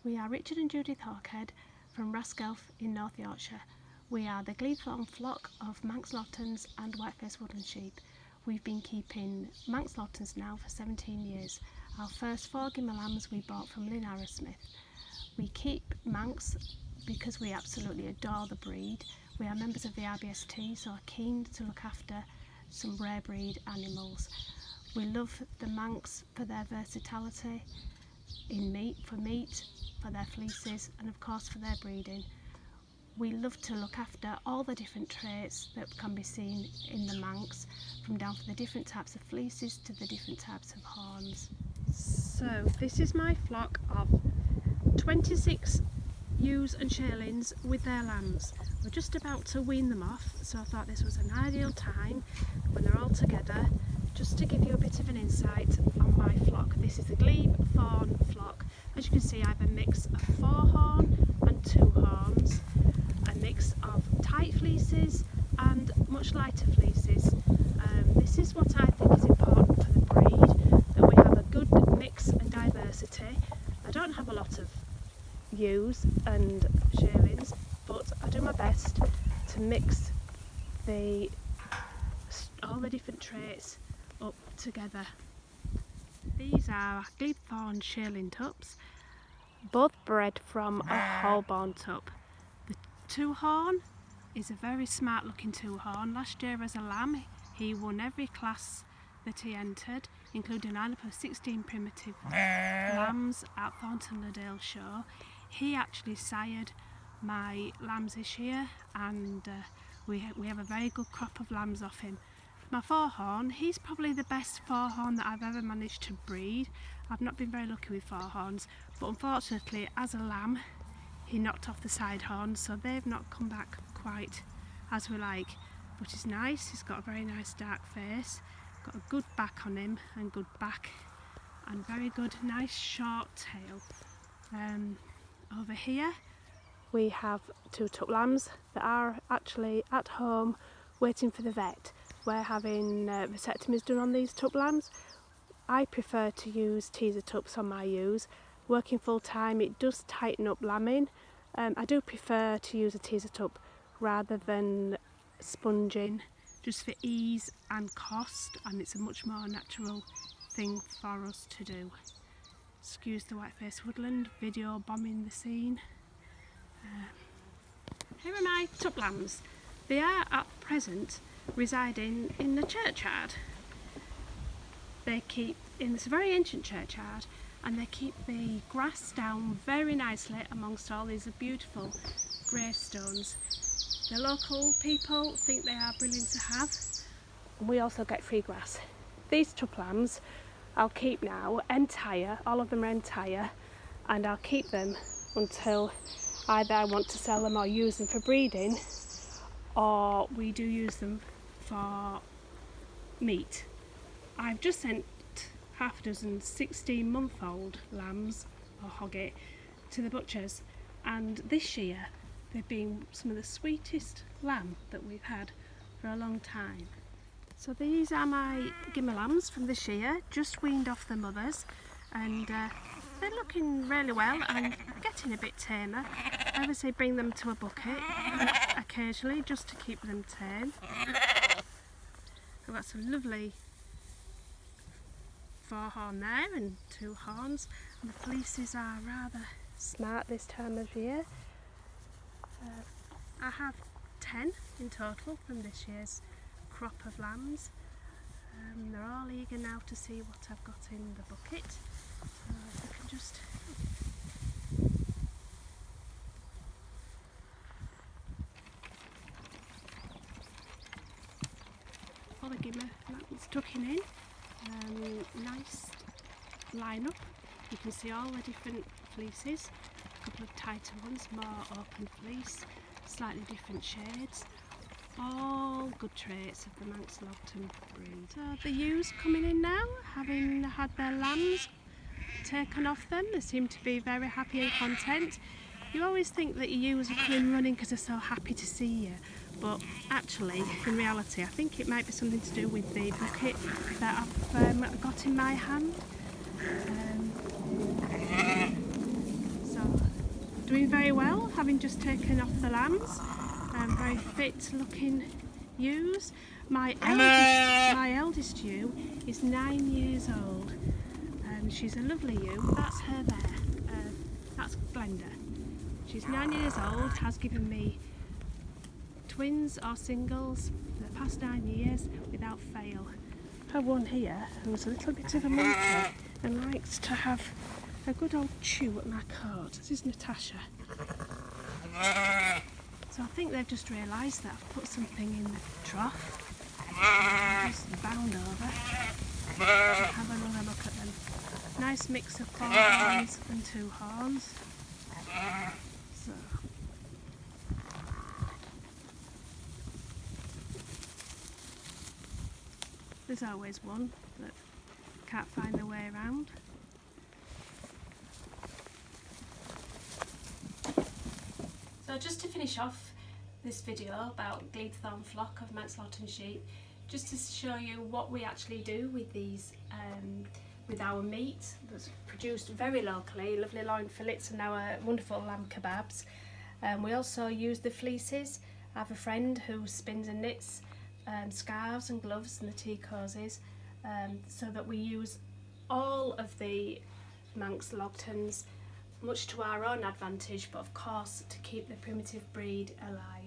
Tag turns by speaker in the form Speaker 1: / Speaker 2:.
Speaker 1: We are Richard and Judith Hawkhead from Raskelf in North Yorkshire. We are the Glebethorn flock of Manx Lottons and white-faced woodland sheep. We've been keeping Manx Lottons now for 17 years. Our first 4 Gimmer lambs we bought from Lynn Arrowsmith. We keep Manx because we absolutely adore the breed. We are members of the RBST, so are keen to look after some rare breed animals. We love the Manx for their versatility in meat, for their fleeces, and of course for their breeding. We love to look after all the different traits that can be seen in the Manx, from down to the different types of fleeces to the different types of horns. So this is my flock of 26 ewes and shearlings with their lambs. We're just about to wean them off, so I thought this was an ideal time when they're all together just to give you a bit of an insight on my flock. This is the Glebethorn flock. As you can see, I have a mix of 4 horn and 2 horns, a mix of tight fleeces and much lighter fleeces. This is what I think is important for the breed, that we have a good mix and diversity. I don't have a lot of ewes and shearlings, but I do my best to mix all the different traits up together. These are Glebethorn shearling tups, both bred from a Holborn tup. The 2 horn is a very smart looking 2 horn. Last year as a lamb he won every class that he entered, including a lineup of 16 primitive lambs at Thornton Ladale Show. He actually sired my lambs this year, and we have a very good crop of lambs off him. My 4 horn, he's probably the best 4 horn that I've ever managed to breed. I've not been very lucky with 4 horns, but unfortunately as a lamb he knocked off the side horns, so they've not come back quite as we like, which is nice. He's got a very nice dark face, got a good back on him and good back, and very good nice short tail. Over here we have 2 tup lambs that are actually at home waiting for the vet. We're having vasectomies done on these tup lambs. I prefer to use teaser tups on my ewes. Working full time, it does tighten up lambing. I do prefer to use a teaser tup rather than sponging, just for ease and cost, and it's a much more natural thing for us to do. Excuse the white-faced woodland video bombing the scene. Here are my tup lambs. They are at present residing in the churchyard. They keep in this very ancient churchyard, and they keep the grass down very nicely amongst all these beautiful gravestones. The local people think they are brilliant to have, and we also get free grass. These tup lambs I'll keep now entire, all of them are entire, and I'll keep them until either I want to sell them or use them for breeding, or we do use them for meat. I've just sent half a dozen 16-month-old lambs, or hogget, to the butchers, and this year they've been some of the sweetest lamb that we've had for a long time. So these are my Gimmer lambs from this year, just weaned off the mothers, and they're looking really well and getting a bit tamer. I would say bring them to a bucket occasionally just to keep them tame. I've got some lovely 4 horn there and 2 horns, and the fleeces are rather smart this time of year. I have 10 in total from this year's crop of lambs. They're all eager now to see what I've got in the bucket. If I can just all the Gimmer lambs tucking in. Nice line up. You can see all the different fleeces, a couple of tighter ones, more open fleece, slightly different shades, all good traits of the Manx Lotton breed. So the ewes coming in now, having had their lambs taken off them, they seem to be very happy and content. You always think that your ewes are coming running because they're so happy to see you, but actually in reality I think it might be something to do with the bucket that I've got in my hand. So doing very well, having just taken off the lambs. Very fit looking ewes. My eldest ewe is 9 years old. She's a lovely ewe. That's her there. That's Glenda. She's 9 years old, has given me twins or singles for the past 9 years without fail. Her one here, who's a little bit of a monkey and likes to have a good old chew at my coat. This is Natasha. So I think they've just realised that I've put something in the trough. Just bound over. Just have another look at them. Nice mix of 4 horns and 2 horns. So. There's always one that can't find their way around. So just to finish off this video about Glebethorn flock of Manslaughter sheep, just to show you what we actually do with these, with our meat that's produced very locally, lovely loin fillets and our wonderful lamb kebabs. We also use the fleeces. I have a friend who spins and knits scarves and gloves and the tea causes, so that we use all of the Manx Logtons, much to our own advantage, but of course to keep the primitive breed alive.